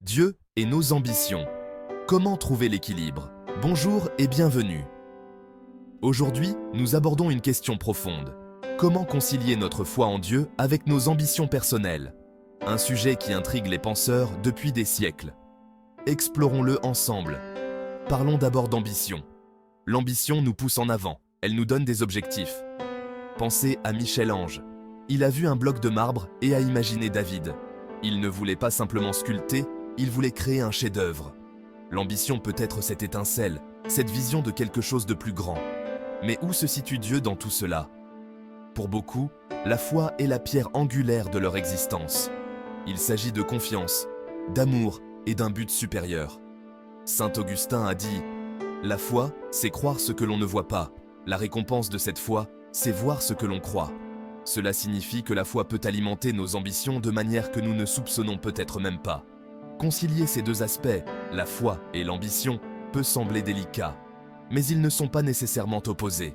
Dieu et nos ambitions. Comment trouver l'équilibre? Bonjour et bienvenue. Aujourd'hui, nous abordons une question profonde. Comment concilier notre foi en Dieu avec nos ambitions personnelles? Un sujet qui intrigue les penseurs depuis des siècles. Explorons-le ensemble. Parlons d'abord d'ambition. L'ambition nous pousse en avant, elle nous donne des objectifs. Pensez à Michel-Ange. Il a vu un bloc de marbre et a imaginé David. Il ne voulait pas simplement sculpter, il voulait créer un chef-d'œuvre. L'ambition peut être cette étincelle, cette vision de quelque chose de plus grand. Mais où se situe Dieu dans tout cela? Pour beaucoup, la foi est la pierre angulaire de leur existence. Il s'agit de confiance, d'amour et d'un but supérieur. Saint Augustin a dit « La foi, c'est croire ce que l'on ne voit pas. La récompense de cette foi, c'est voir ce que l'on croit. » Cela signifie que la foi peut alimenter nos ambitions de manière que nous ne soupçonnons peut-être même pas. Concilier ces deux aspects, la foi et l'ambition, peut sembler délicat, mais ils ne sont pas nécessairement opposés.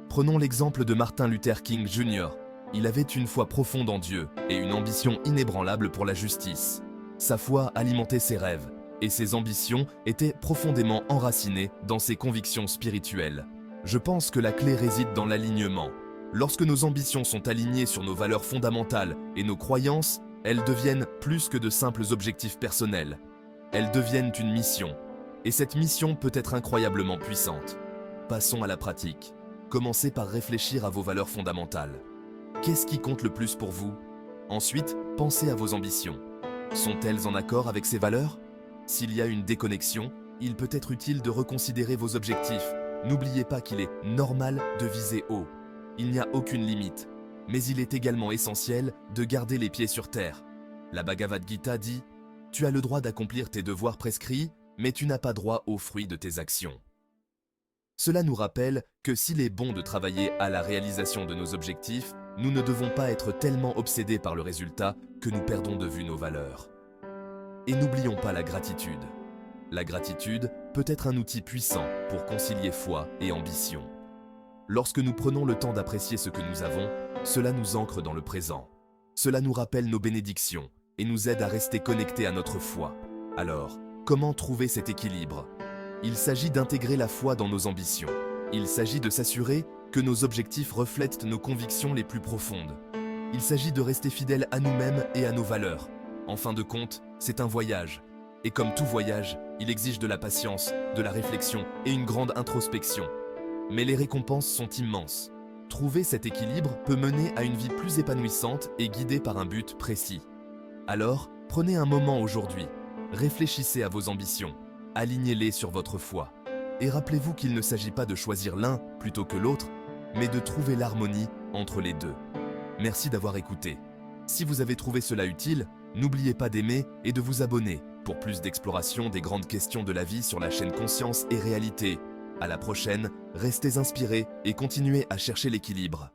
Prenons l'exemple de Martin Luther King Jr. Il avait une foi profonde en Dieu et une ambition inébranlable pour la justice. Sa foi alimentait ses rêves, et ses ambitions étaient profondément enracinées dans ses convictions spirituelles. Je pense que la clé réside dans l'alignement. Lorsque nos ambitions sont alignées sur nos valeurs fondamentales et nos croyances, elles deviennent plus que de simples objectifs personnels. Elles deviennent une mission. Et cette mission peut être incroyablement puissante. Passons à la pratique. Commencez par réfléchir à vos valeurs fondamentales. Qu'est-ce qui compte le plus pour vous? Ensuite, pensez à vos ambitions. Sont-elles en accord avec ces valeurs? S'il y a une déconnexion, il peut être utile de reconsidérer vos objectifs. N'oubliez pas qu'il est normal de viser haut. Il n'y a aucune limite. Mais il est également essentiel de garder les pieds sur terre. La Bhagavad Gita dit « Tu as le droit d'accomplir tes devoirs prescrits, mais tu n'as pas droit aux fruits de tes actions. » Cela nous rappelle que s'il est bon de travailler à la réalisation de nos objectifs, nous ne devons pas être tellement obsédés par le résultat que nous perdons de vue nos valeurs. Et n'oublions pas la gratitude. La gratitude peut être un outil puissant pour concilier foi et ambition. Lorsque nous prenons le temps d'apprécier ce que nous avons, cela nous ancre dans le présent. Cela nous rappelle nos bénédictions et nous aide à rester connectés à notre foi. Alors, comment trouver cet équilibre? Il s'agit d'intégrer la foi dans nos ambitions. Il s'agit de s'assurer que nos objectifs reflètent nos convictions les plus profondes. Il s'agit de rester fidèles à nous-mêmes et à nos valeurs. En fin de compte, c'est un voyage. Et comme tout voyage, il exige de la patience, de la réflexion et une grande introspection. Mais les récompenses sont immenses. Trouver cet équilibre peut mener à une vie plus épanouissante et guidée par un but précis. Alors, prenez un moment aujourd'hui. Réfléchissez à vos ambitions. Alignez-les sur votre foi. Et rappelez-vous qu'il ne s'agit pas de choisir l'un plutôt que l'autre, mais de trouver l'harmonie entre les deux. Merci d'avoir écouté. Si vous avez trouvé cela utile, n'oubliez pas d'aimer et de vous abonner pour plus d'exploration des grandes questions de la vie sur la chaîne Conscience et Réalité. À la prochaine, restez inspirés et continuez à chercher l'équilibre.